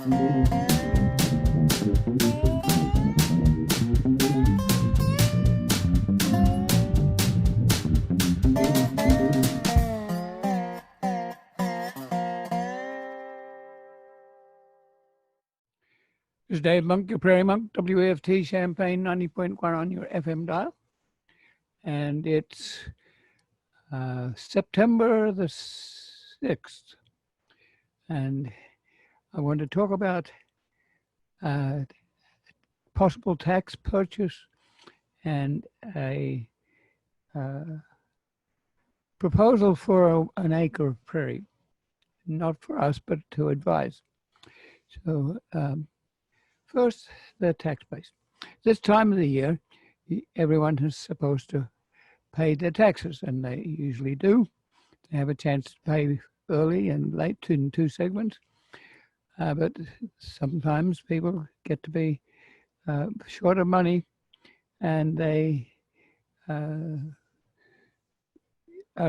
This is Dave Monk, your Prairie Monk, WAFT Champaign 90.1 on your FM dial. And it's September the 6th. And I want to talk about possible tax purchase and a proposal for an acre of prairie. Not for us, but to advise. So first, the tax base. This time of the year, everyone is supposed to pay their taxes, and they usually do. They have a chance to pay early and late in two segments, but sometimes people get to be short of money, and they are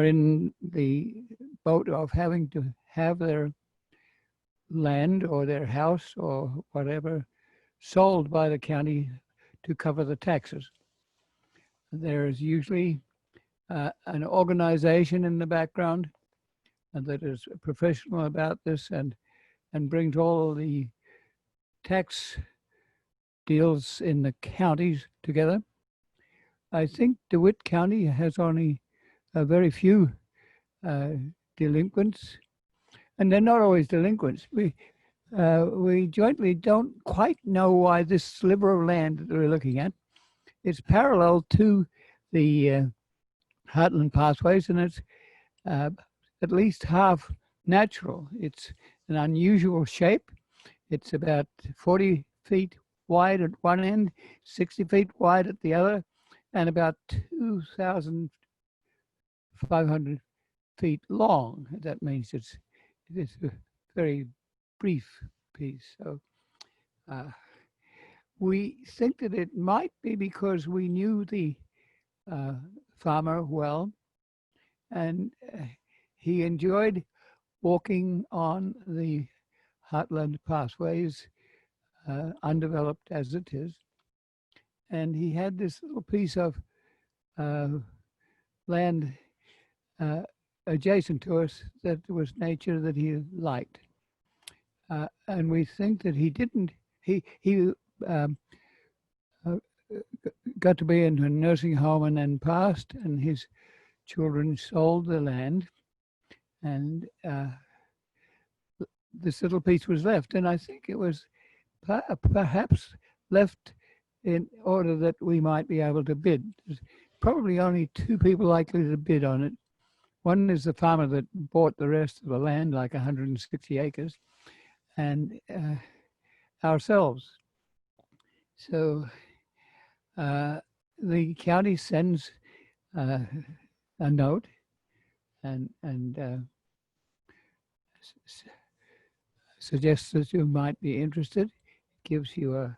in the boat of having to have their land or their house or whatever sold by the county to cover the taxes. There is usually an organization in the background that is professional about this and brings all the tax deals in the counties together. I think DeWitt County has only a very few delinquents, and they're not always delinquents. We jointly don't quite know why this sliver of land that we're looking at, it's parallel to the Heartland Pathways, and it's at least half natural. It's an unusual shape. It's about 40 feet wide at one end, 60 feet wide at the other, and about 2,500 feet long. That means it's a very brief piece. So we think that it might be because we knew the farmer well, and he enjoyed walking on the Heartland Pathways, undeveloped as it is. And he had this little piece of land adjacent to us that was nature that he liked. And we think that he got to be in a nursing home and then passed, and his children sold the land, and this little piece was left. And I think it was perhaps left in order that we might be able to bid. There's probably only two people likely to bid on it. One is the farmer that bought the rest of the land, like 160 acres, and ourselves. So the county sends a note and suggests that you might be interested, gives you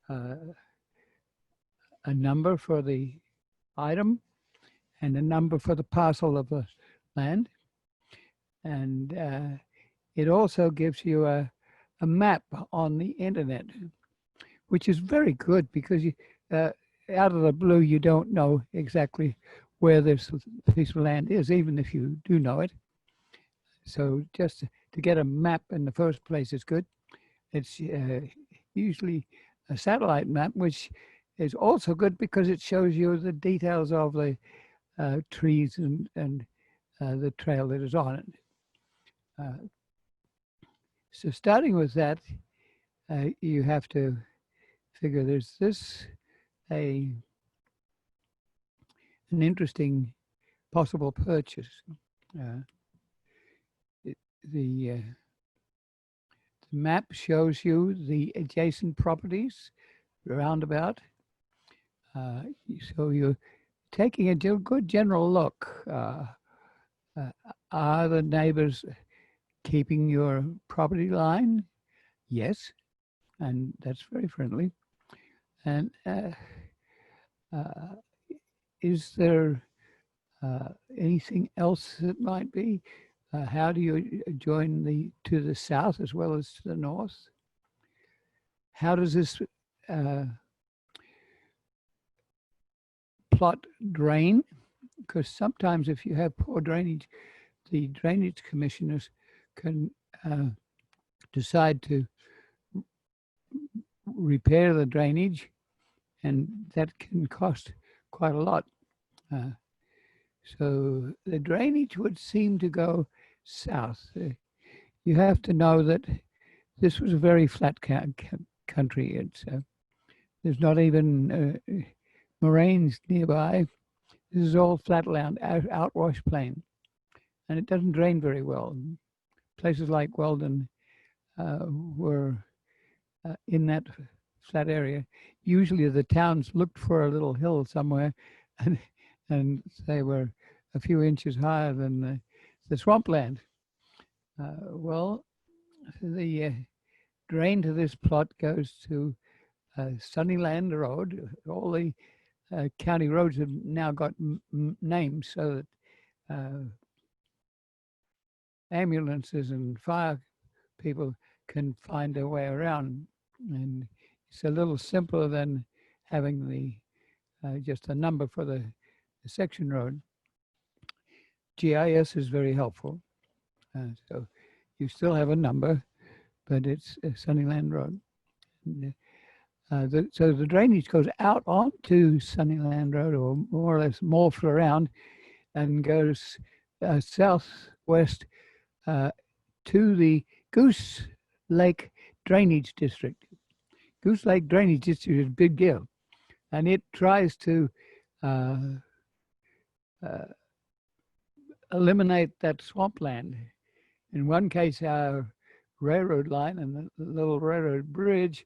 a number for the item and a number for the parcel of the land. And it also gives you a map on the internet, which is very good because you, out of the blue, you don't know exactly where this piece of land is, even if you do know it. So just to get a map in the first place is good. It's usually a satellite map, which is also good because it shows you the details of the trees and the trail that is on it. So starting with that, you have to figure there's an interesting possible purchase. The map shows you the adjacent properties roundabout. So you're taking a good general look. Are the neighbors keeping your property line? Yes, and that's very friendly. And is there anything else that might be? How do you join to the south as well as to the north? how does this plot drain? Because sometimes if you have poor drainage, the drainage commissioners can decide to repair the drainage, and that can cost quite a lot. So the drainage would seem to go south. You have to know that this was a very flat country. There's not even moraines nearby. This is all flat land, outwash plain, and it doesn't drain very well. Places like Weldon were in that flat area. Usually the towns looked for a little hill somewhere, and they were a few inches higher than the swampland. Well, the drain to this plot goes to Sunnyland Road. All the county roads have now got names so that ambulances and fire people can find their way around. And it's a little simpler than having the just a number for the section road. GIS is very helpful. So you still have a number, but it's Sunnyland Road. And, so the drainage goes out onto Sunnyland Road, or more or less morphs around, and goes southwest to the Goose Lake Drainage District. Goose Lake Drainage District is a big deal, and it tries to eliminate that swampland. In one case, our railroad line and the little railroad bridge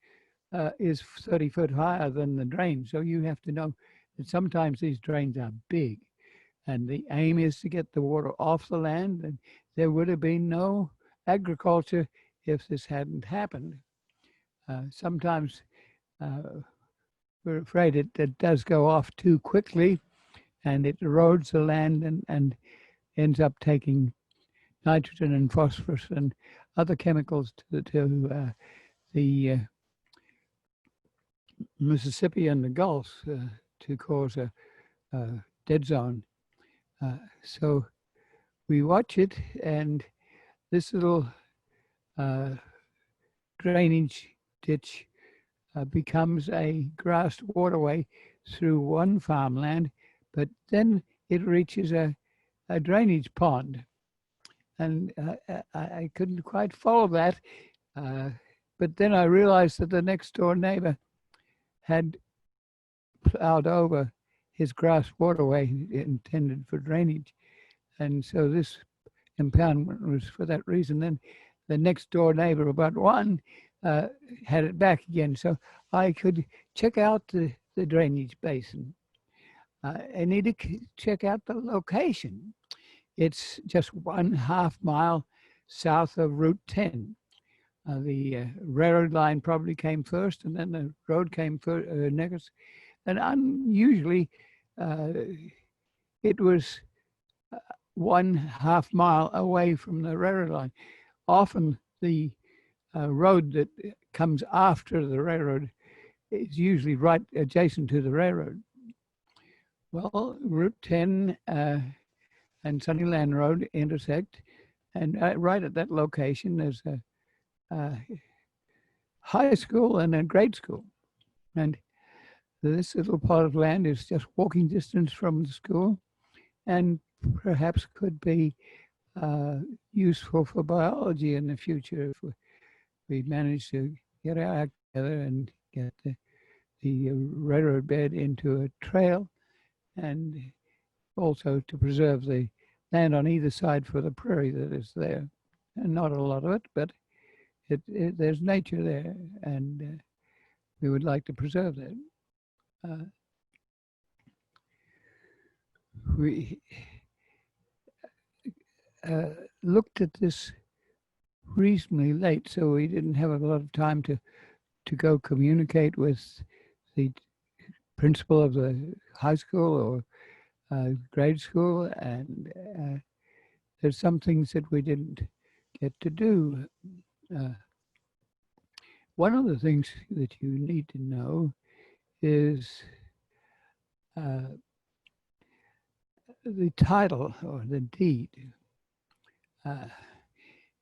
is 30 foot higher than the drain. So you have to know that sometimes these drains are big, and the aim is to get the water off the land, and there would have been no agriculture if this hadn't happened. Sometimes we're afraid it does go off too quickly, and it erodes the land and ends up taking nitrogen and phosphorus and other chemicals to the Mississippi and the Gulf to cause a dead zone. So we watch it, and this little drainage ditch becomes a grassed waterway through one farmland, but then it reaches a drainage pond. And I couldn't quite follow that. But then I realized that the next door neighbor had plowed over his grass waterway intended for drainage. And so this impoundment was for that reason. Then the next door neighbor, about one, had it back again. So I could check out the drainage basin. I need to check out the location. It's just 1/2 mile south of Route 10. The railroad line probably came first, and then the road came next. And unusually, it was 1/2 mile away from the railroad line. Often the road that comes after the railroad is usually right adjacent to the railroad. Well, Route 10 and Sunnyland Road intersect, and right at that location there's a high school and a grade school, and this little part of land is just walking distance from the school, and perhaps could be useful for biology in the future if we manage to get our act together and get the railroad bed into a trail, and also to preserve the land on either side for the prairie that is there. And not a lot of it, but there's nature there, and we would like to preserve that. We looked at this reasonably late, so we didn't have a lot of time to go communicate with the principal of the high school or grade school, and there's some things that we didn't get to do. one of the things that you need to know is uh, the title or the deed. Uh,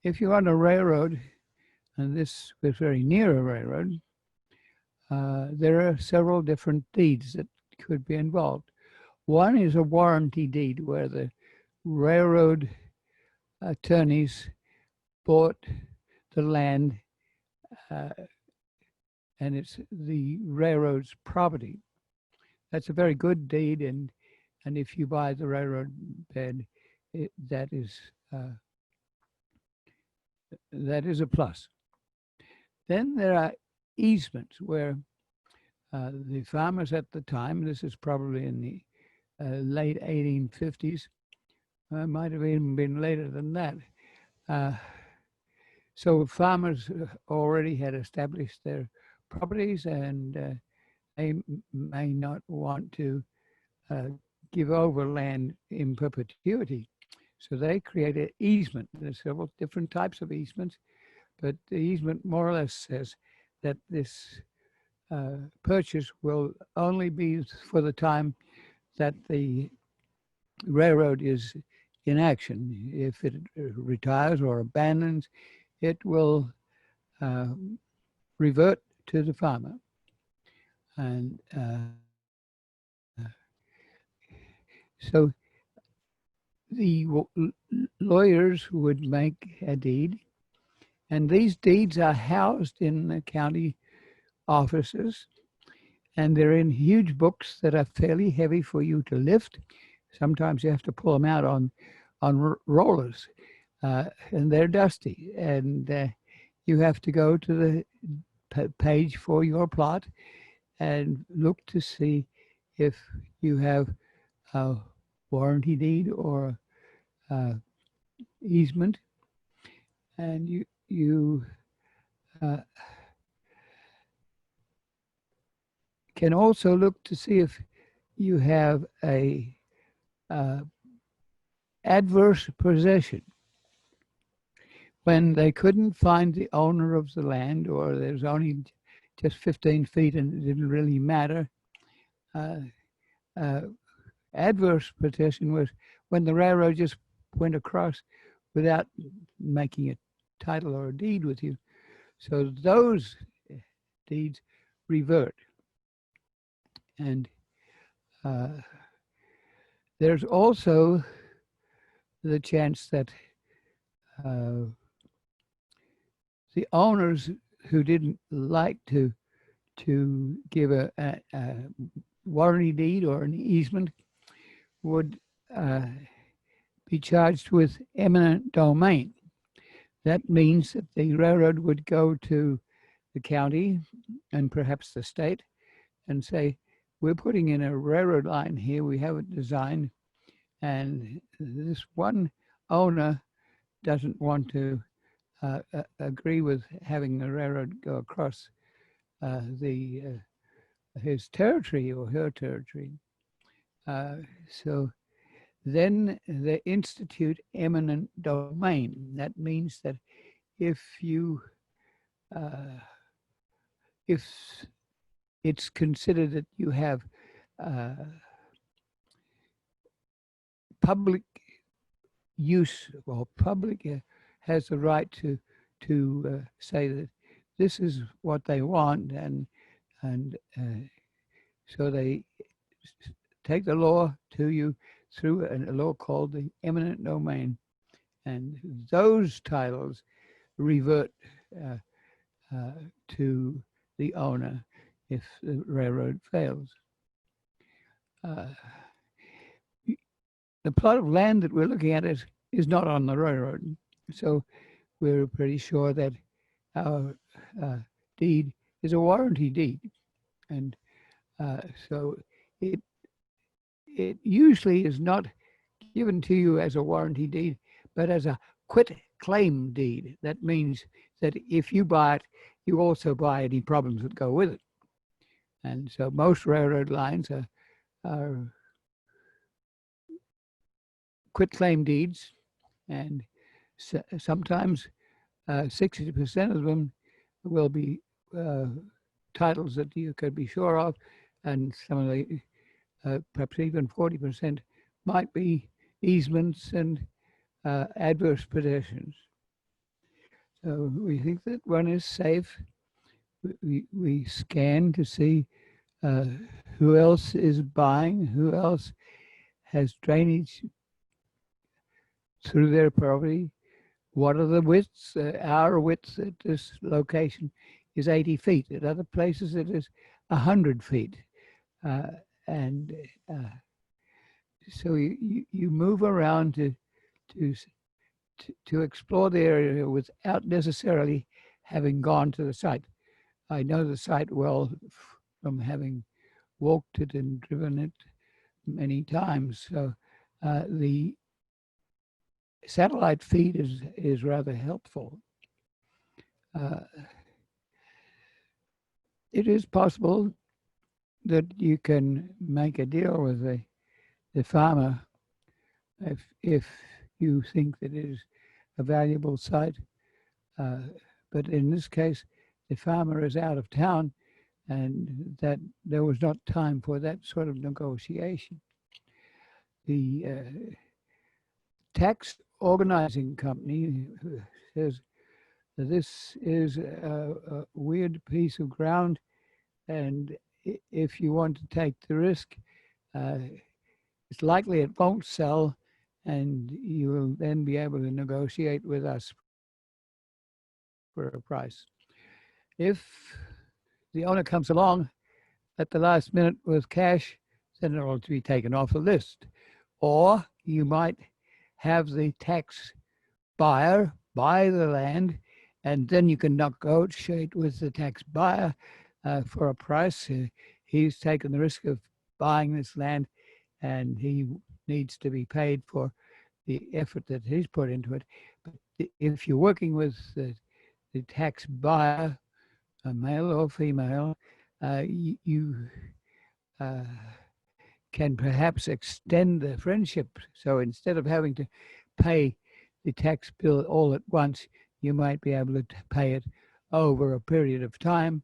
if you're on a railroad, and this was very near a railroad, there are several different deeds that could be involved. One is a warranty deed where the railroad attorneys bought the land uh, and it's the railroad's property. That's a very good deed, and if you buy the railroad bed, that is a plus. Then there are easements where the farmers at the time, this is probably in the late 1850s, might have even been later than that. Uh, so farmers already had established their properties, and they may not want to uh, give over land in perpetuity. So they create an easement. There's several different types of easements, but the easement more or less says that this purchase will only be for the time that the railroad is in action. If it retires or abandons, it will uh, revert to the farmer. And so the lawyers would make a deed, and these deeds are housed in the county offices, and they're in huge books that are fairly heavy for you to lift. Sometimes you have to pull them out on rollers, and they're dusty, and you have to go to the page for your plot and look to see if you have a warranty deed or easement, and you uh, can also look to see if you have a uh, adverse possession. When they couldn't find the owner of the land, or there's only just 15 feet and it didn't really matter, uh, uh, adverse possession was when the railroad just went across without making a title or a deed with you. So those deeds revert. And there's also the chance that the owners who didn't like to give a warranty deed or an easement would be charged with eminent domain. That means that the railroad would go to the county and perhaps the state and say, we're putting in a railroad line here, we have it designed, and this one owner doesn't want to agree with having the railroad go across his territory or her territory. So then they institute eminent domain. That means that if if it's considered that you have public use, or public has the right to say that this is what they want, and so they take the law to you through a law called the eminent domain, and those titles revert to the owner if the railroad fails. The plot of land that we're looking at is not on the railroad, so we're pretty sure that our deed is a warranty deed, and so it usually is not given to you as a warranty deed, but as a quit claim deed. That means that if you buy it, you also buy any problems that go with it. And so most railroad lines are quit claim deeds, and sometimes 60% of them will be titles that you could be sure of, and some of the perhaps even 40% might be easements and adverse possessions. So we think that one is safe. We scan to see uh, who else is buying, who else has drainage through their property. What are the widths? Our width at this location is 80 feet. At other places, it is 100 feet. Uh, and so you move around to to explore the area without necessarily having gone to the site. I know the site well from having walked it and driven it many times. So the satellite feed is rather helpful. It is possible that you can make a deal with the farmer if you think that it is a valuable site. But in this case, the farmer is out of town, and that there was not time for that sort of negotiation. The tax organizing company says that this is a weird piece of ground, and if you want to take the risk, it's likely it won't sell, and you will then be able to negotiate with us for a price. If the owner comes along at the last minute with cash, then it will be taken off the list. Or you might have the tax buyer buy the land, and then you can negotiate with the tax buyer for a price. He's taken the risk of buying this land, and he needs to be paid for the effort that he's put into it. But if you're working with the tax buyer, male or female, you can perhaps extend the friendship. So instead of having to pay the tax bill all at once, you might be able to pay it over a period of time.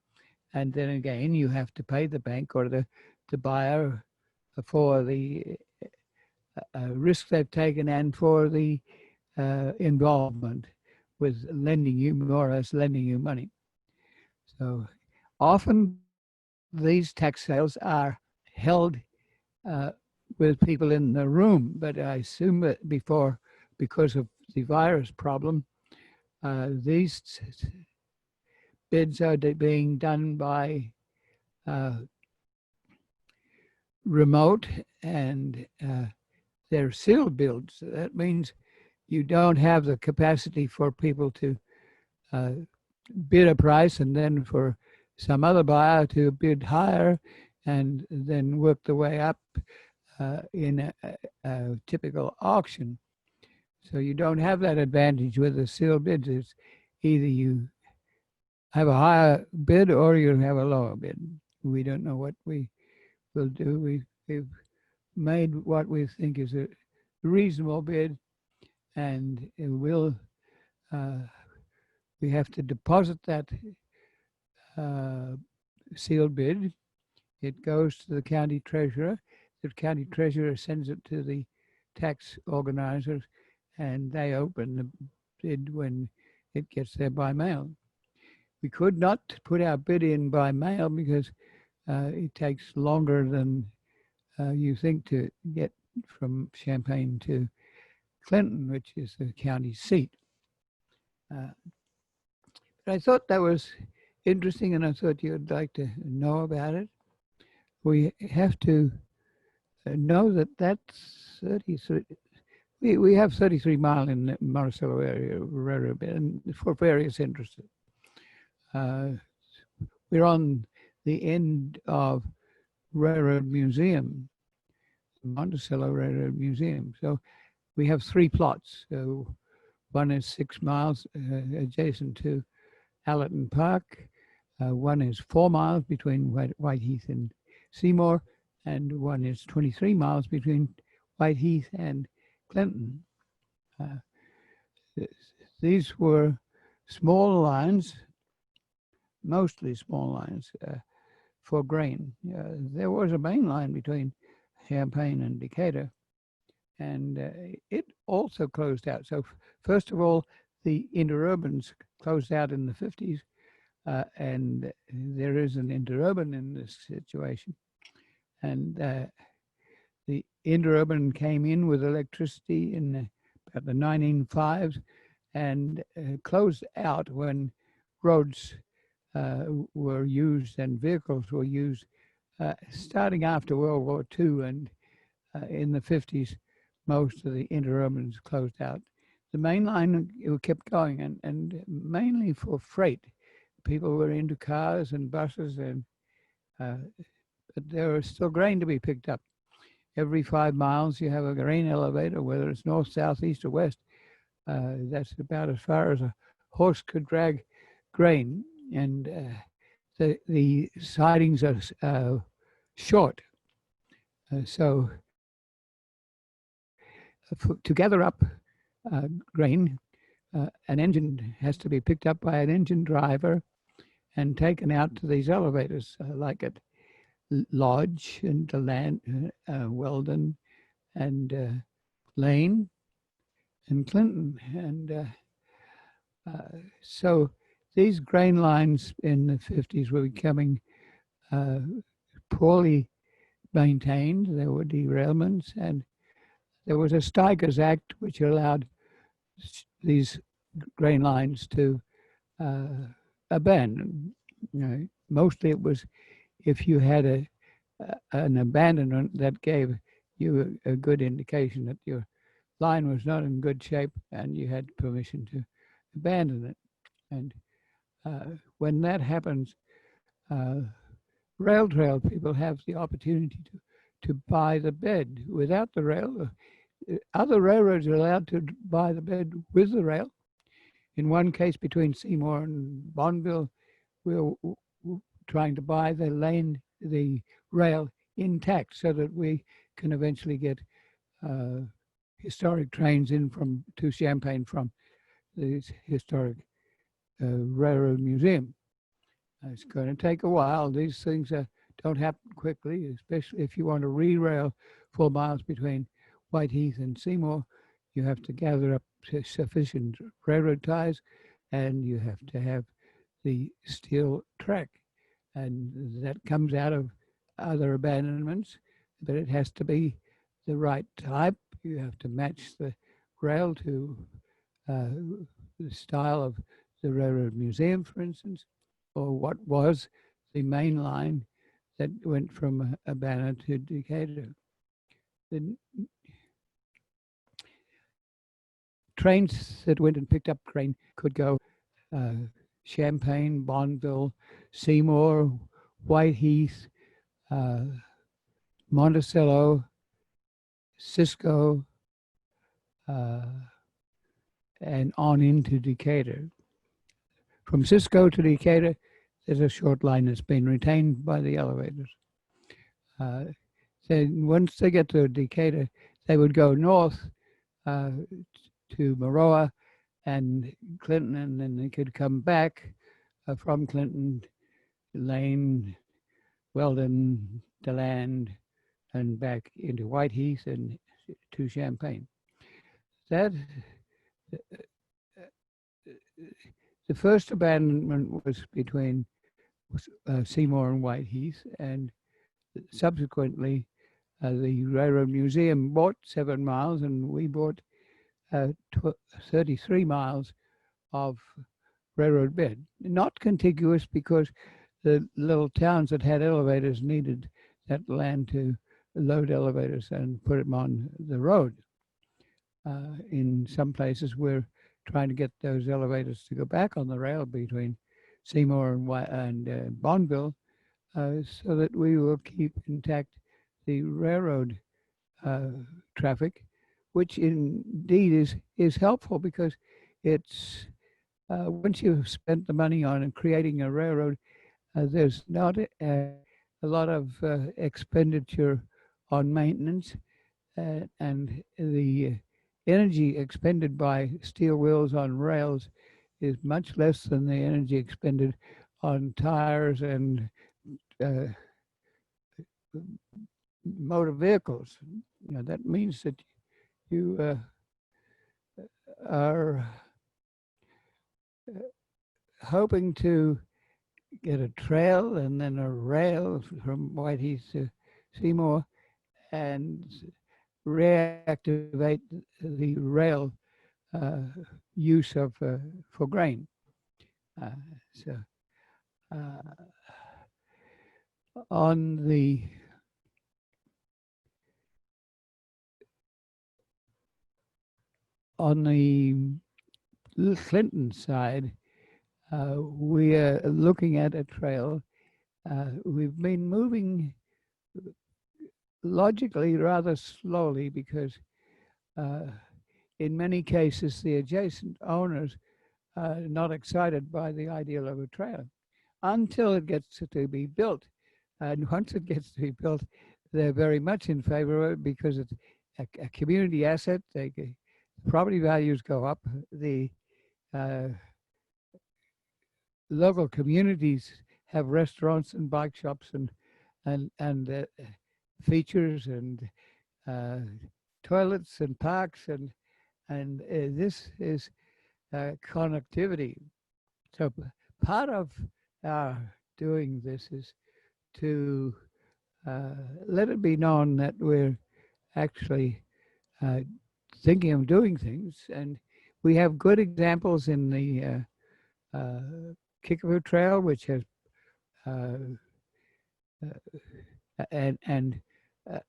And then again, you have to pay the bank or the buyer for the risk they've taken and for the involvement with lending you, more or less lending you money. So often these tax sales are held with people in the room, but I assume that because of the virus problem, these bids are being done by remote, and they're sealed bids. That means you don't have the capacity for people to bid a price and then for some other buyer to bid higher and then work the way up in a typical auction. So you don't have that advantage with the sealed bids. It's either you have a higher bid or you have a lower bid. We don't know what we will do. We've made what we think is a reasonable bid, and it will. We have to deposit that sealed bid. It goes to the county treasurer. The county treasurer sends it to the tax organizers, and they open the bid when it gets there by mail. We could not put our bid in by mail because it takes longer than you think to get from Champaign to Clinton, which is the county seat. But I thought that was interesting, and I thought you'd like to know about it. We have to know that that's 33. We have 33 mile in the Monticello area railroad, and for various interests. We're on the end of Railroad Museum, Monticello Railroad Museum. So we have 3 plots. So one is 6 miles adjacent to Allerton Park. One is 4 miles between Whiteheath and Seymour, and one is 23 miles between Whiteheath and Clinton. These were small lines mostly small lines for grain. There was a main line between Champaign and Decatur, and it also closed out. So, first of all, the interurbans closed out in the 50s, and there is an interurban in this situation. And the interurban came in with electricity in about the 1905s and closed out when roads were used and vehicles were used starting after World War II, and in the 50s, most of the interurbans closed out. The main line kept going, and mainly for freight. People were into cars and buses, and but there was still grain to be picked up. Every 5 miles, you have a grain elevator, whether it's north, south, east, or west. That's about as far as a horse could drag grain, and the sidings are short. So to gather up grain, an engine has to be picked up by an engine driver and taken out to these elevators, like at Lodge and DeLand, Weldon, and Lane and Clinton. And so these grain lines in the 50s were becoming poorly maintained. There were derailments, and there was a Steigers Act which allowed these grain lines to abandon. Mostly it was if you had an abandonment that gave you a good indication that your line was not in good shape and you had permission to abandon it. And when that happens, rail trail people have the opportunity to buy the bed without the rail. Other railroads are allowed to buy the bed with the rail. In one case between Seymour and Bonneville, we were trying to buy the rail intact so that we can eventually get historic trains in to Champaign from the historic railroad museum. It's going to take a while. These things don't happen quickly, especially if you want to re-rail 4 miles between Whiteheath and Seymour. You have to gather up sufficient railroad ties, and you have to have the steel track. And that comes out of other abandonments, but it has to be the right type. You have to match the rail to the style of the Railroad Museum, for instance, or what was the main line that went from Urbana to Decatur. The trains that went and picked up grain could go Champaign, Bonneville, Seymour, Whiteheath, Monticello, Cisco, and on into Decatur. From Cisco to Decatur, there's a short line that's been retained by the elevators. Then once they get to Decatur, they would go north to Maroa and Clinton, and then they could come back from Clinton, Lane, Weldon, DeLand, and back into Whiteheath and to Champaign. That the first abandonment was between Seymour and Whiteheath, and subsequently the Railroad Museum bought 7 miles, and we bought 33 miles of railroad bed. Not contiguous, because the little towns that had elevators needed that land to load elevators and put them on the road. In some places, we're trying to get those elevators to go back on the rail between Seymour and Bonneville, so that we will keep intact the railroad traffic, which indeed is helpful, because it's once you've spent the money on creating a railroad, there's not a lot of expenditure on maintenance, and the energy expended by steel wheels on rails is much less than the energy expended on tires and uh, motor vehicles. That means that you are hoping to get a trail and then a rail from Whiteheath to Seymour and reactivate the rail uh, use of for grain. Uh, so uh, on the on the Clinton side, we are looking at a trail. We've been moving logically rather slowly because uh, in many cases the adjacent owners are not excited by the idea of a trail until it gets to be built. And once it gets to be built, they're very much in favor of it because it's a community asset. Property values go up. The uh, local communities have restaurants and bike shops and features and uh, toilets and parks and this is connectivity. So part of our doing this is to let it be known that we're actually uh, thinking of doing things, and we have good examples in the Kickapoo Trail, which has uh, and uh,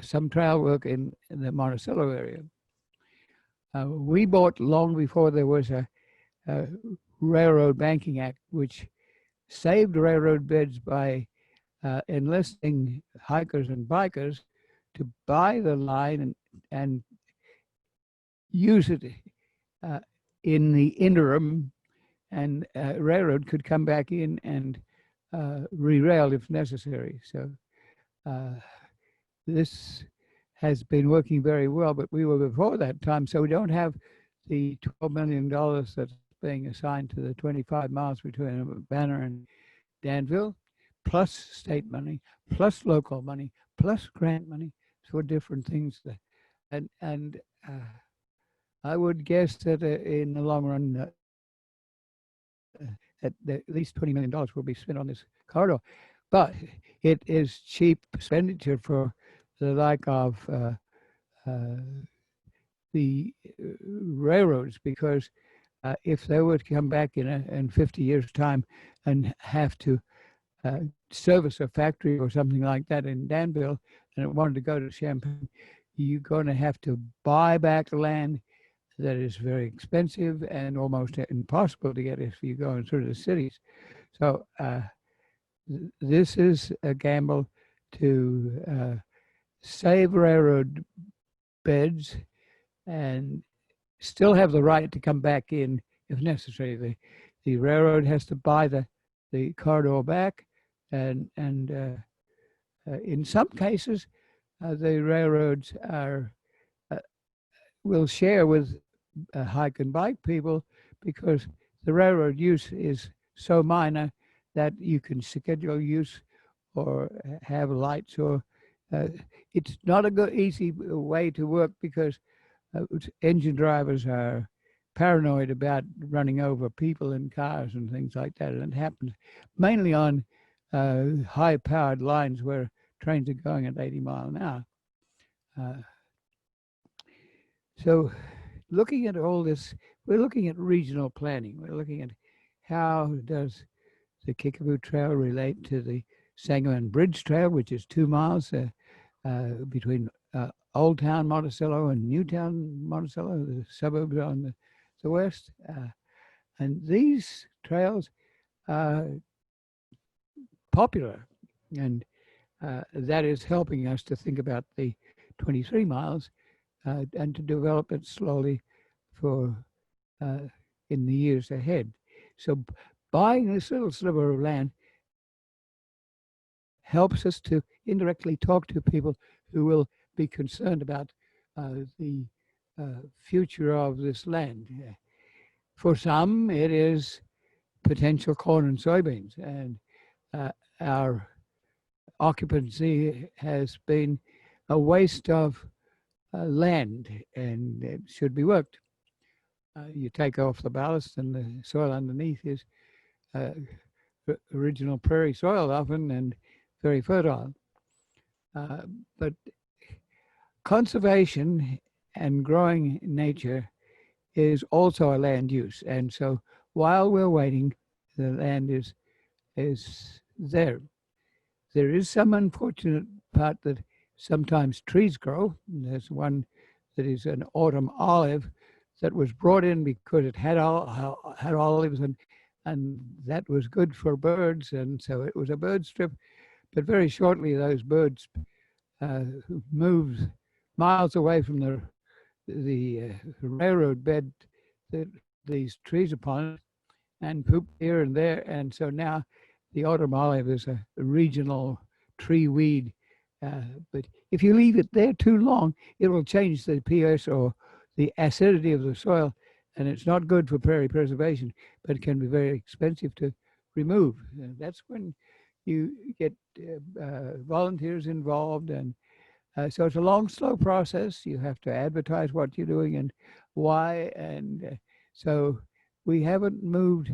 some trail work in the Monticello area. We bought long before there was a Railroad Banking Act, which saved railroad beds by enlisting hikers and bikers to buy the line and use it uh, in the interim, and railroad could come back in and re-rail if necessary. So this has been working very well, but we were before that time, so we don't have the $12 million that's being assigned to the 25 miles between Banner and Danville, plus state money, plus local money, plus grant money for different things. And I would guess that in the long run, at least $20 million will be spent on this corridor. But it is cheap expenditure for the like of the railroads, because if they were to come back in 50 years' time and have to service a factory or something like that in Danville and it wanted to go to Champaign, you're going to have to buy back land that is very expensive and almost impossible to get if you go through the cities. So this is a gamble to save railroad beds and still have the right to come back in if necessary. The railroad has to buy the corridor back, and in some cases, the railroads will share with hike and bike people because the railroad use is so minor that you can schedule use or have lights, or it's not a good easy way to work because engine drivers are paranoid about running over people in cars and things like that, and it happens mainly on high-powered lines where trains are going at 80 miles an hour. So looking at all this, we're looking at regional planning. We're looking at how does the Kickapoo Trail relate to the Sangamon Bridge Trail, which is 2 miles between Old Town Monticello and Newtown Monticello, the suburbs on the west. And these trails are popular, and that is helping us to think about the 23 miles and to develop it slowly for in the years ahead. So buying this little sliver of land helps us to indirectly talk to people who will be concerned about the future of this land. For some, it is potential corn and soybeans. And our occupancy has been a waste of land, and it should be worked. You take off the ballast, and the soil underneath is uh, original prairie soil often and very fertile. Uh, but conservation and growing nature is also a land use, and so while we're waiting, the land is there. There is some unfortunate part that sometimes trees grow. There's one that is an autumn olive that was brought in because it had olives, and that was good for birds, and so it was a bird strip. But very shortly, those birds moved miles away from the railroad bed that these trees upon, and pooped here and there, and so now the autumn olive is a regional tree weed. Uh, but if you leave it there too long, it will change the pH or the acidity of the soil, and it's not good for prairie preservation, but it can be very expensive to remove. That's when you get volunteers involved, and so it's a long, slow process. You have to advertise what you're doing and why, and so we haven't moved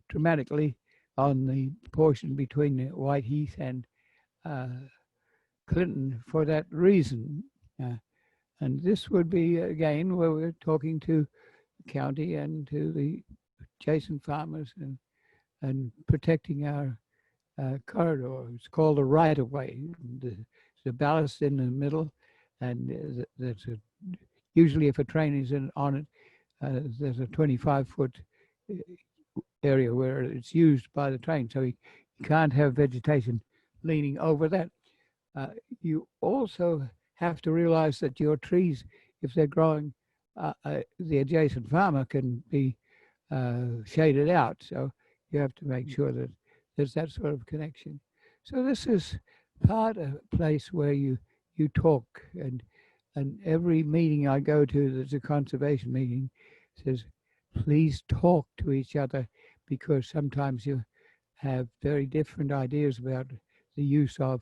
dramatically on the portion between Whiteheath and uh, Clinton for that reason. And this would be, again, where we're talking to the county and to the adjacent farmers, and protecting our corridor. It's called a right-of-way. The ballast in the middle, and usually if a train is on it, there's a 25-foot area where it's used by the train, so you can't have vegetation leaning over that. You also have to realize that your trees, if they're growing, the adjacent farmer can be shaded out, so you have to make sure that there's that sort of connection. So this is part of a place where you talk, and every meeting I go to that's a conservation meeting says, please talk to each other, because sometimes you have very different ideas about the use of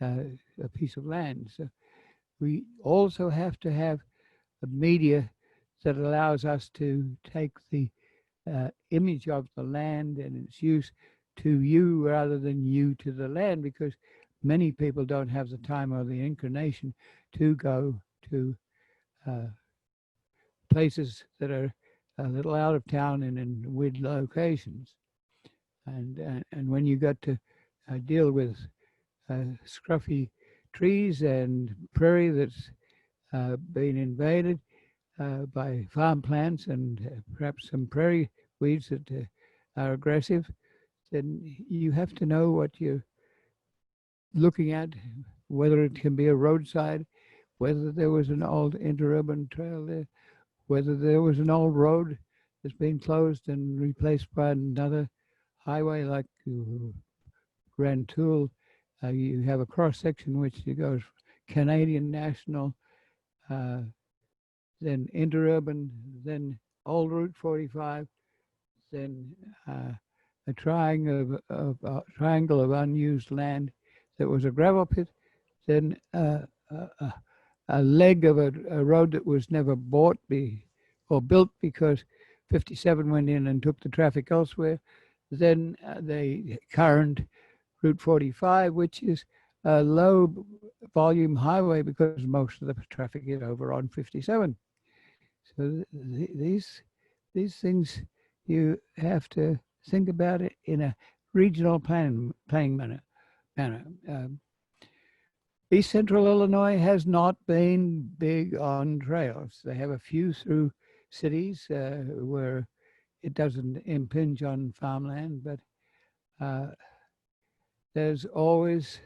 a piece of land. So we also have to have a media that allows us to take the image of the land and its use to you rather than you to the land, because many people don't have the time or the inclination to go to places that are a little out of town and in weird locations. And when you got to deal with scruffy trees and prairie that's been invaded by farm plants and perhaps some prairie weeds that are aggressive, then you have to know what you're looking at, whether it can be a roadside, whether there was an old interurban trail there, whether there was an old road that's been closed and replaced by another highway like Grand Toul. You have a cross section which goes Canadian National, then interurban, then old Route 45, then a triangle of unused land that was a gravel pit, then a leg of a road that was never or built because 57 went in and took the traffic elsewhere. Then the current Route 45, which is a low volume highway because most of the traffic is over on 57. So these things, you have to think about it in a regional planning manner. East Central Illinois has not been big on trails. They have a few through cities where it doesn't impinge on farmland, but there's always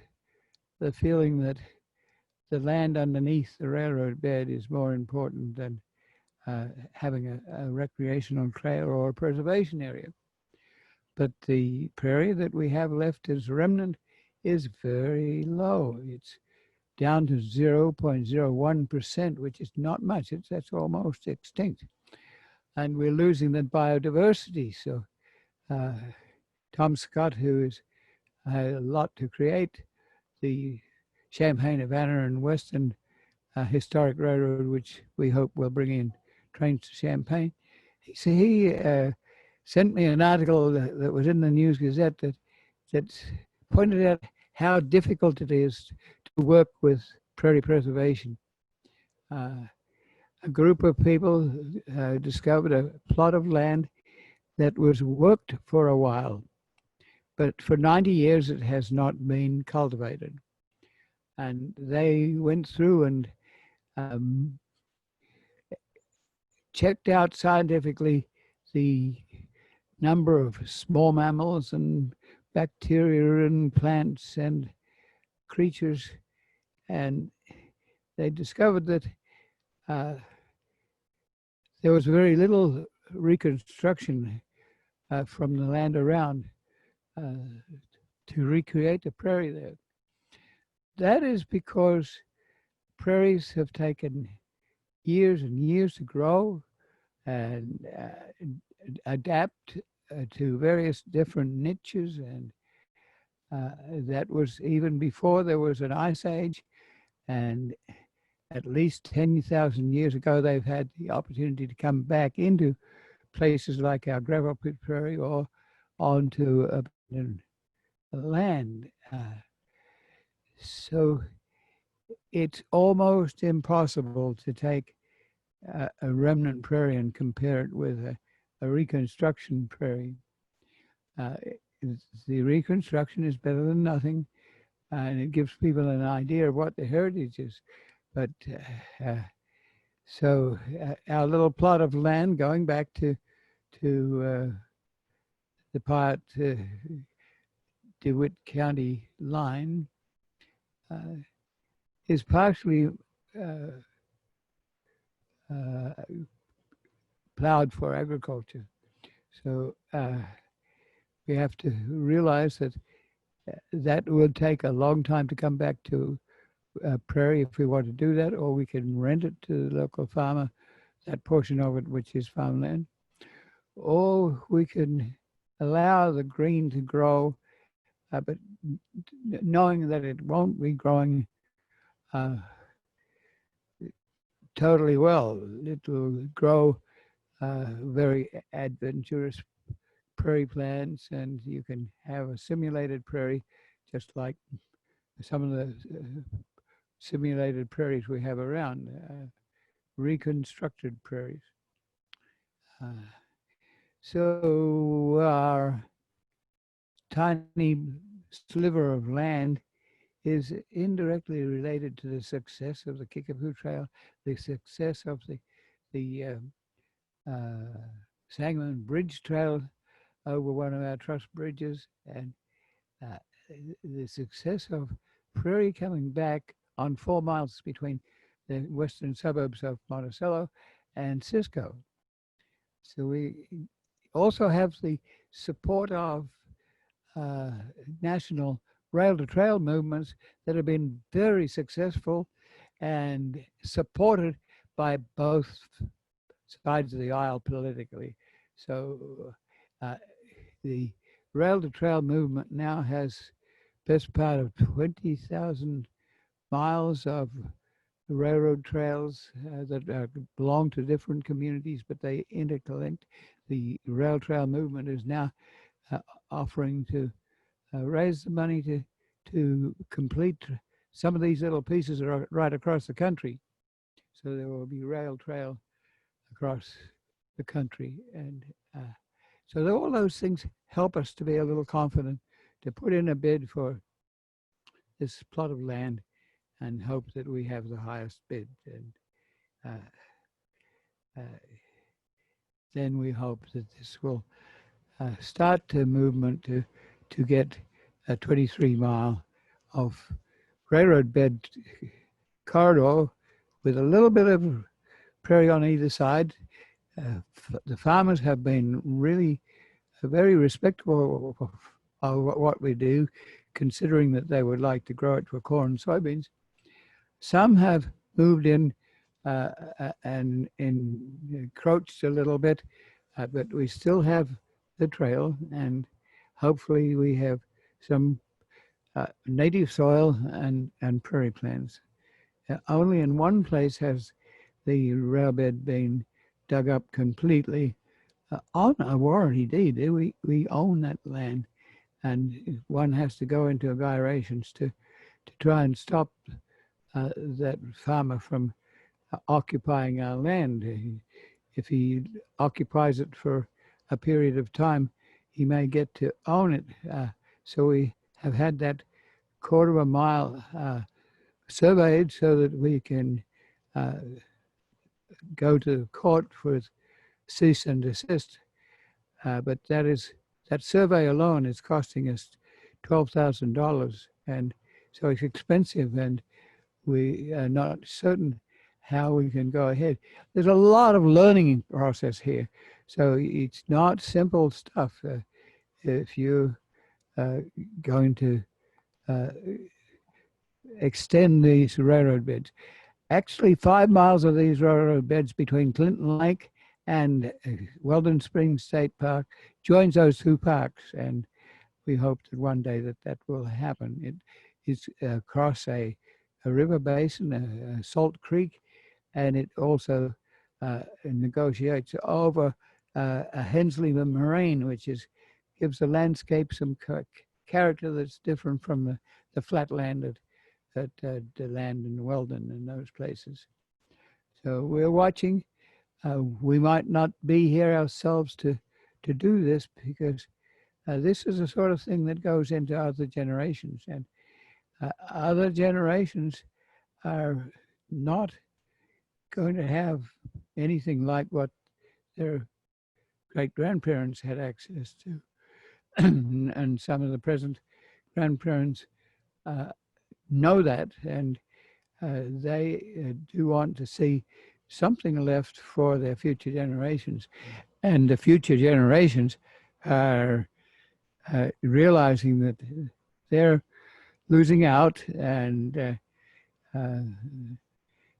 the feeling that the land underneath the railroad bed is more important than having a recreational trail or a preservation area. But the prairie that we have left as remnant is very low. It's down to 0.01%, which is not much. That's almost extinct. And we're losing the biodiversity. So uh, Tom Scott, who has had a lot to create the Champaign, Havana, and Western Historic Railroad, which we hope will bring in trains to Champaign. He sent me an article that was in the News Gazette that pointed out how difficult it is to work with prairie preservation. A group of people discovered a plot of land that was worked for a while, but for 90 years it has not been cultivated. And they went through and um, checked out scientifically the number of small mammals and bacteria and plants and creatures, and they discovered that uh, there was very little reconstruction from the land around uh, to recreate the prairie there. That is because prairies have taken years and years to grow and adapt to various different niches. And that was even before there was an ice age. And at least 10,000 years ago, they've had the opportunity to come back into places like our gravel pit prairie or onto abandoned land. So it's almost impossible to take a remnant prairie and compare it with a reconstruction prairie. Uh, the reconstruction is better than nothing, and it gives people an idea of what the heritage is. But so our little plot of land going back to the part DeWitt County line is partially plowed for agriculture. So we have to realize that that would take a long time to come back to prairie if we want to do that, or we can rent it to the local farmer, that portion of it which is farmland, or we can allow the green to grow, but knowing that it won't be growing totally well. It will grow very adventurous prairie plants, and you can have a simulated prairie, just like some of the simulated prairies we have around, reconstructed prairies. So our tiny sliver of land is indirectly related to the success of the Kickapoo Trail, the success of the Sangamon Bridge Trail over one of our truss bridges, and the success of prairie coming back on 4 miles between the western suburbs of Monticello and Cisco. So we also have the support of national rail-to-trail movements that have been very successful and supported by both sides of the aisle politically. So the rail-to-trail movement now has best part of 20,000 miles of railroad trails that belong to different communities, but they interconnect. The rail trail movement is now offering to raise the money to complete some of these little pieces are right across the country. So there will be rail trail across the country. And so all those things help us to be a little confident to put in a bid for this plot of land and hope that we have the highest bid. And then we hope that this will start the movement to get a 23-mile of railroad bed corridor with a little bit of prairie on either side. The farmers have been really very respectful of what we do, considering that they would like to grow it for corn and soybeans. Some have moved in and encroached a little bit, but we still have the trail, and hopefully we have some native soil and prairie plants. Only in one place has the railbed been dug up completely on a warranty deed. We own that land, and one has to go into gyrations to try and stop that farmer from occupying our land. If he occupies it for a period of time, he may get to own it. So we have had that quarter of a mile surveyed so that we can uh, go to court for cease and desist. But that survey alone is costing us $12,000, and so it's expensive, and we are not certain how we can go ahead. There's a lot of learning process here, so it's not simple stuff. If you're going to uh, extend these railroad beds, actually 5 miles of these railroad beds between Clinton Lake and Weldon Springs State Park joins those two parks, and we hope that one day that will happen. It is across a river basin, a salt creek, and it also negotiates over a Hensley moraine, which gives the landscape some character that's different from the flat land at the land in Weldon and those places. So we're watching. We might not be here ourselves to do this, because this is the sort of thing that goes into other generations, and other generations are not going to have anything like what their great grandparents had access to. And some of the present grandparents know that, and they do want to see something left for their future generations. And the future generations are realizing that they're losing out, and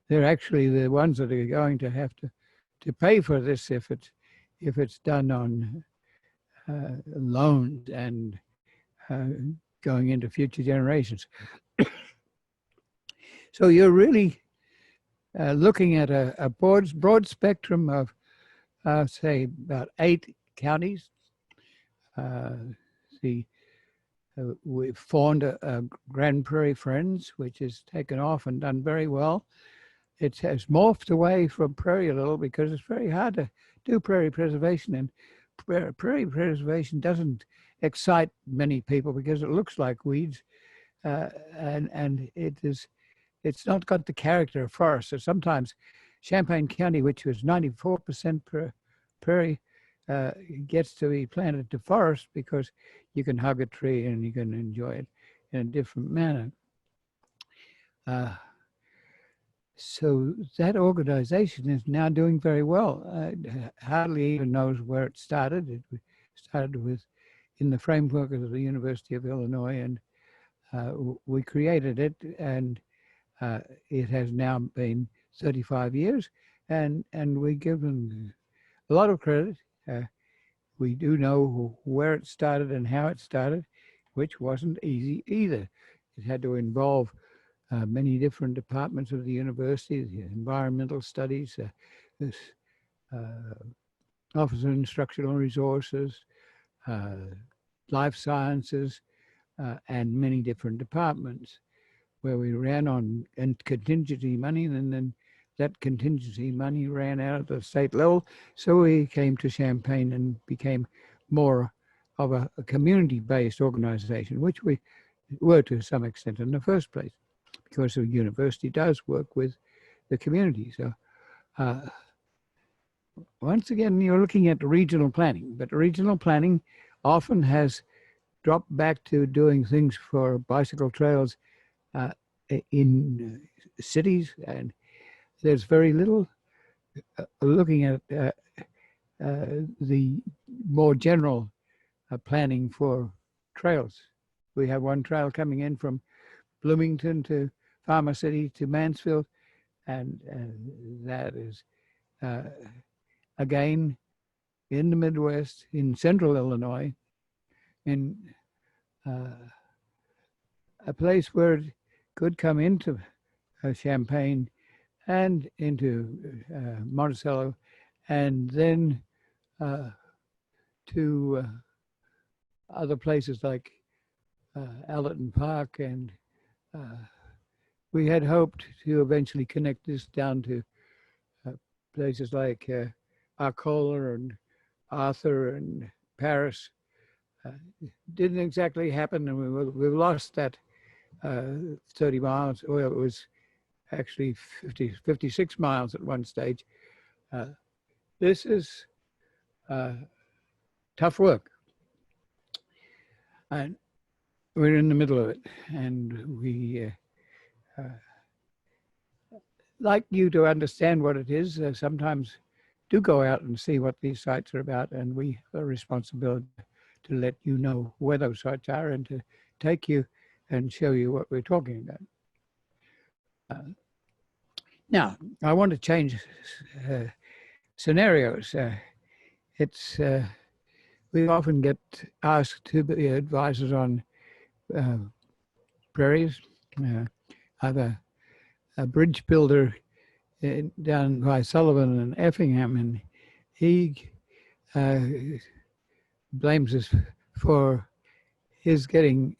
they're actually the ones that are going to have to pay for this if it's done on loans and going into future generations. So you're really looking at a broad spectrum of, say, about 8 counties. We've formed a Grand Prairie Friends, which has taken off and done very well. It has morphed away from prairie a little because it's very hard to do prairie preservation, and prairie preservation doesn't excite many people because it looks like weeds, and it's not got the character of forest. So sometimes Champaign County, which was 94% prairie, gets to be planted to forest because you can hug a tree and you can enjoy it in a different manner. So that organization is now doing very well. Hardly even knows where it started. It started in the framework of the University of Illinois, and we created it, and it has now been 35 years, and we give them a lot of credit. We do know where it started and how it started, which wasn't easy either. It had to involve many different departments of the university, the environmental studies, Office of Instructional Resources, life sciences, and many different departments, where we ran on contingency money, and then that contingency money ran out at the state level. So we came to Champaign and became more of a community-based organization, which we were to some extent in the first place, because the university does work with the community. So once again, you're looking at regional planning, but regional planning often has dropped back to doing things for bicycle trails in cities, and there's very little looking at the more general planning for trails. We have one trail coming in from Bloomington to Farmer City to Mansfield, and that is again in the Midwest, in central Illinois, in a place where it could come into Champaign and into Monticello, and then to other places like Allerton Park, and we had hoped to eventually connect this down to places like Arcola and Arthur and Paris. Didn't exactly happen, and we lost that 30 miles. Well, it was actually 56 miles at one stage. This is tough work, and we're in the middle of it, and we like you to understand what it is. Sometimes do go out and see what these sites are about, and we have a responsibility to let you know where those sites are and to take you and show you what we're talking about. Now, I want to change scenarios. We often get asked to be advisors on prairies. I have a bridge builder down by Sullivan and Effingham, and he blames us for his getting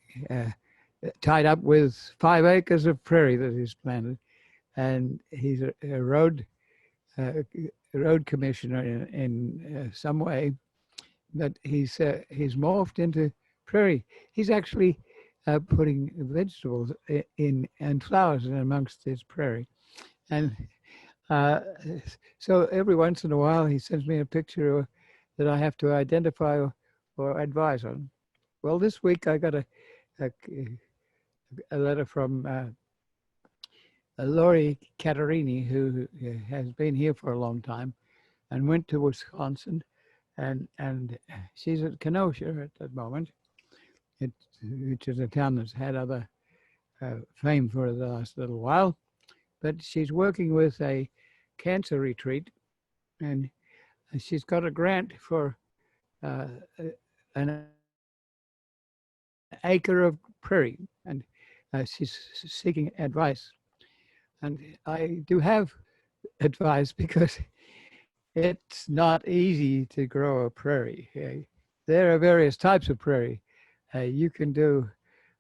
tied up with 5 acres of prairie that he's planted, and he's a road commissioner in some way, but he's morphed into prairie. He's actually putting vegetables in and flowers in amongst his prairie, and so every once in a while he sends me a picture that I have to identify or advise on. Well, this week I got a letter from Lori Catarini, who has been here for a long time and went to Wisconsin, and she's at Kenosha at that moment, which is a town that's had other fame for the last little while. But she's working with a cancer retreat, and she's got a grant for an acre of prairie, and she's seeking advice. And I do have advice because it's not easy to grow a prairie. There are various types of prairie. You can do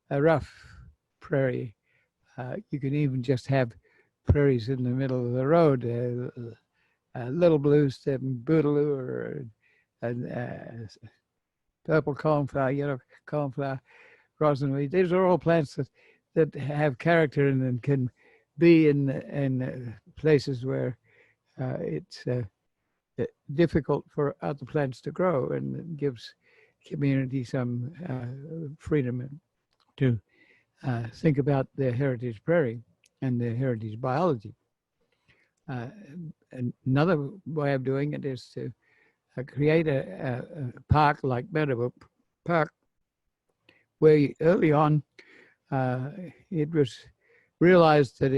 a rough prairie. You can even just have prairies in the middle of the road, little blue stem bootaloo, or purple coneflower, yellow coneflower, rosinweed. These are all plants that have character and can be in places where it's difficult for other plants to grow, and it gives community some freedom to think about their heritage prairie and their heritage biology. Another way of doing it is to create a park like Meadowbrook Park, where early on it was realized that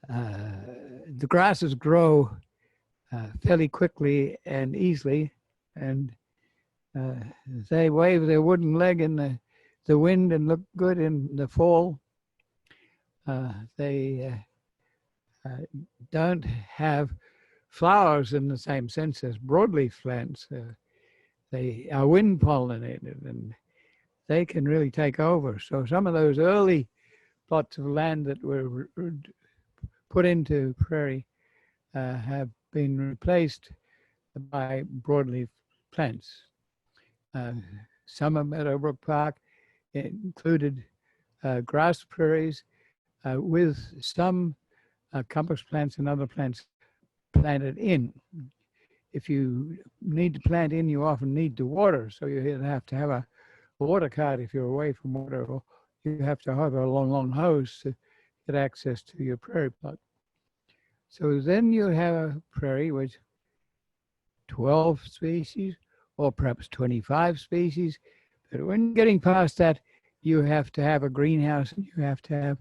the grasses grow fairly quickly and easily, and they wave their wooden leg in the wind and look good in the fall. They don't have flowers in the same sense as broadleaf plants. They are wind pollinated, and they can really take over. So some of those early plots of land that were put into prairie have been replaced by broadleaf plants. Some of Meadowbrook Park included grass prairies with some compass plants and other plants planted in. If you need to plant in, you often need to water, so you have to have a water cart if you're away from water, or you have to have a long hose to get access to your prairie plot. So then you have a prairie with 12 species or perhaps 25 species. But when you're getting past that, you have to have a greenhouse, and you have to have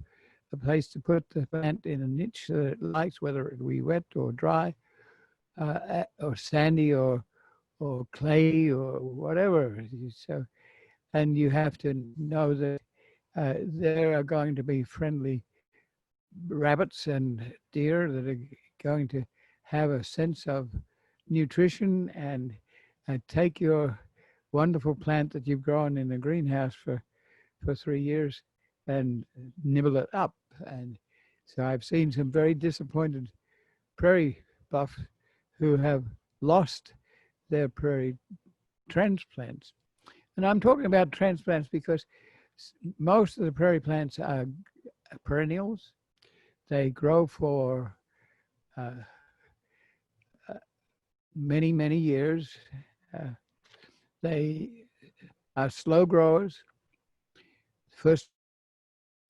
a place to put the plant in a niche that it likes, whether it be wet or dry. or sandy or clay or whatever. So, and you have to know that there are going to be friendly rabbits and deer that are going to have a sense of nutrition and take your wonderful plant that you've grown in a greenhouse for 3 years and nibble it up. And so I've seen some very disappointed prairie buffs who have lost their prairie transplants. And I'm talking about transplants because most of the prairie plants are perennials. They grow for uh, many, many years. Uh, they are slow growers. First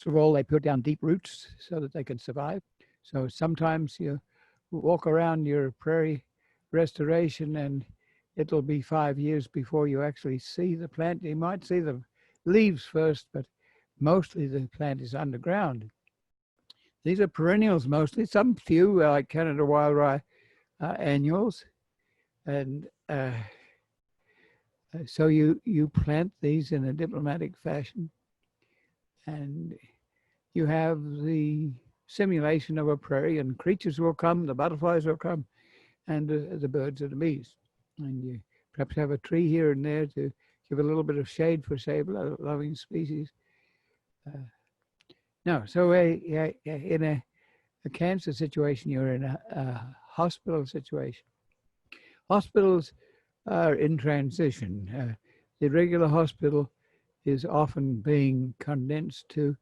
of all, they put down deep roots so that they can survive. So sometimes you walk around your prairie restoration and it'll be 5 years before you actually see the plant. You might see the leaves first, but mostly the plant is underground. These are perennials mostly, some few like Canada wild rye annuals. And so you plant these in a diplomatic fashion and you have the simulation of a prairie and creatures will come, the butterflies will come, and the birds and the bees. And you perhaps have a tree here and there to give a little bit of shade for shade-loving species. No, so in a cancer situation, you're in a hospital situation. Hospitals are in transition. The regular hospital is often being condensed to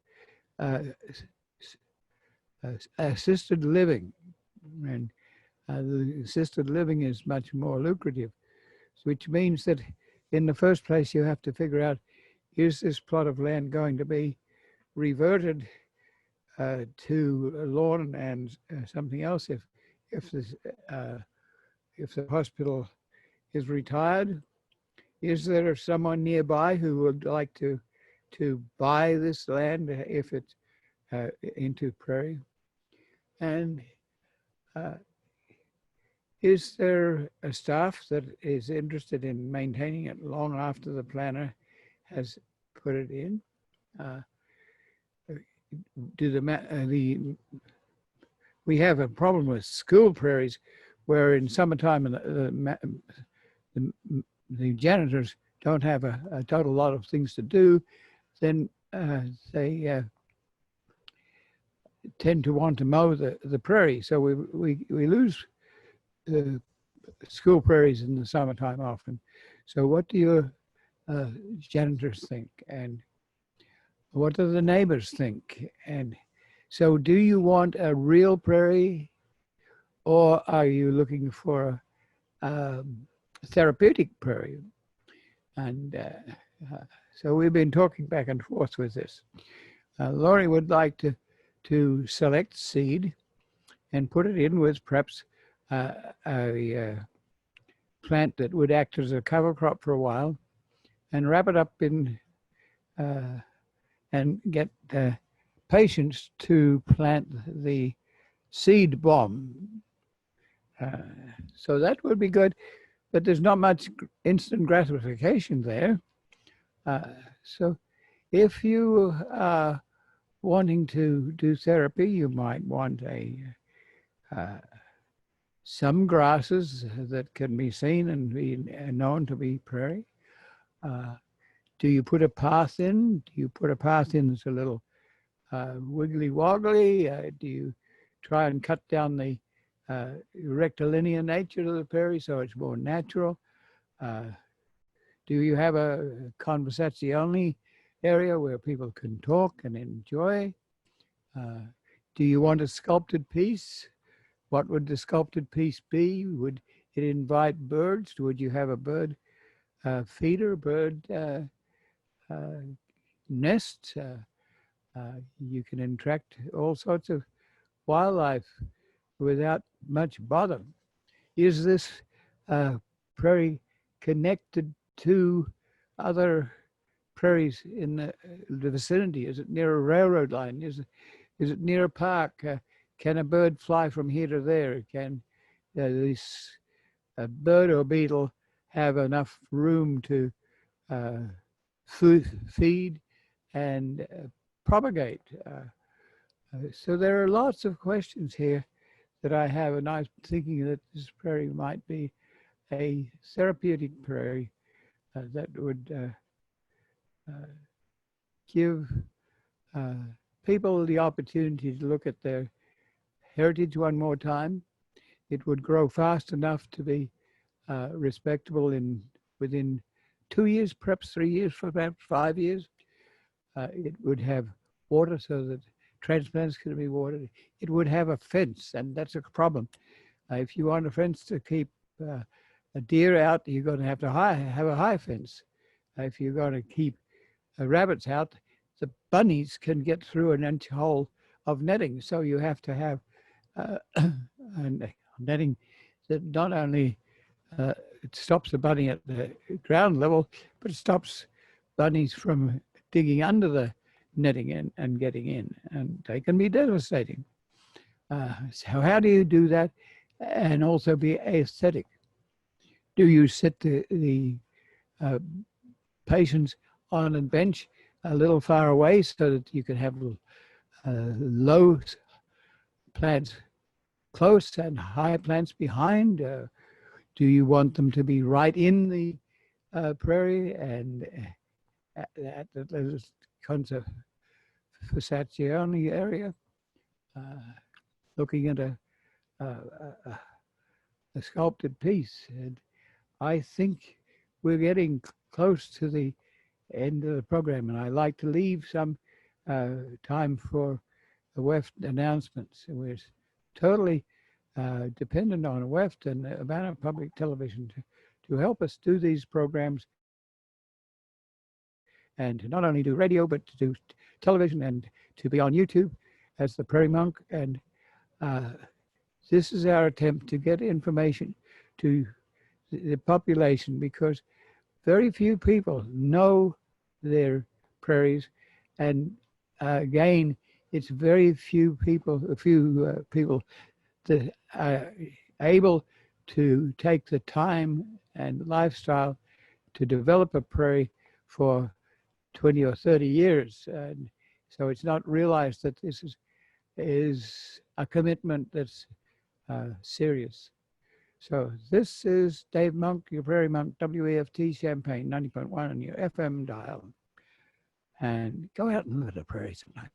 assisted living, and the assisted living is much more lucrative, which means that in the first place you have to figure out, is this plot of land going to be reverted to lawn and something else if the hospital is retired? Is there someone nearby who would like to buy this land if it's into prairie? And is there a staff that is interested in maintaining it long after the planner has put it in? We have a problem with school prairies where in summertime the janitors don't have a total lot of things to do, then they tend to want to mow the prairie. So we lose school prairies in the summertime often. So what do your janitors think? And what do the neighbors think? And so do you want a real prairie or are you looking for a therapeutic prairie? And so we've been talking back and forth with this. Laurie would like to select seed and put it in with perhaps a plant that would act as a cover crop for a while and wrap it up in and get patients to plant the seed bomb. So that would be good, but there's not much instant gratification there. So if you are wanting to do therapy, you might want some grasses that can be seen and be known to be prairie. Do you put a path in? Do you put a path in that's a little wiggly woggly? Do you try and cut down the rectilinear nature of the prairie so it's more natural? Do you have a conversazione area where people can talk and enjoy? Do you want a sculpted piece? What would the sculpted piece be? Would it invite birds? Would you have a bird feeder, bird nest? You can attract all sorts of wildlife without much bother. Is this prairie connected to other prairies in the vicinity? Is it near a railroad line? Is it near a park? Can a bird fly from here to there? Can this bird or beetle have enough room to feed and propagate. So there are lots of questions here that I have, and I'm thinking that this prairie might be a therapeutic prairie that would give people the opportunity to look at their heritage one more time. It would grow fast enough to be respectable within 2 years, perhaps 3 years, perhaps 5 years. It would have water so that transplants could be watered. It would have a fence, and that's a problem. If you want a fence to keep a deer out, you're going to have have a high fence. If you're going to keep rabbits out, the bunnies can get through an inch hole of netting. So you have to have netting that not only it stops the bunny at the ground level, but it stops bunnies from digging under the netting and getting in, and they can be devastating. So how do you do that and also be aesthetic? Do you sit the patients on a bench a little far away so that you can have low plants close and high plants behind? Do you want them to be right in the prairie and at the conservazione area, looking at a sculpted piece? And I think we're getting close to the end of the program, and I like to leave some time for the WEF announcements. We're totally dependent on WEF and Urbana Public Television to help us do these programs, and to not only do radio, but to do television and to be on YouTube as the Prairie Monk. And this is our attempt to get information to the population, because very few people know their prairies, and again, it's very few people that are able to take the time and lifestyle to develop a prairie for 20 or 30 years. And so it's not realized that this is a commitment that's serious. So this is Dave Monk, your Prairie Monk, WEFT Champaign 90.1 on your FM dial. And go out and look at the prairie sometime.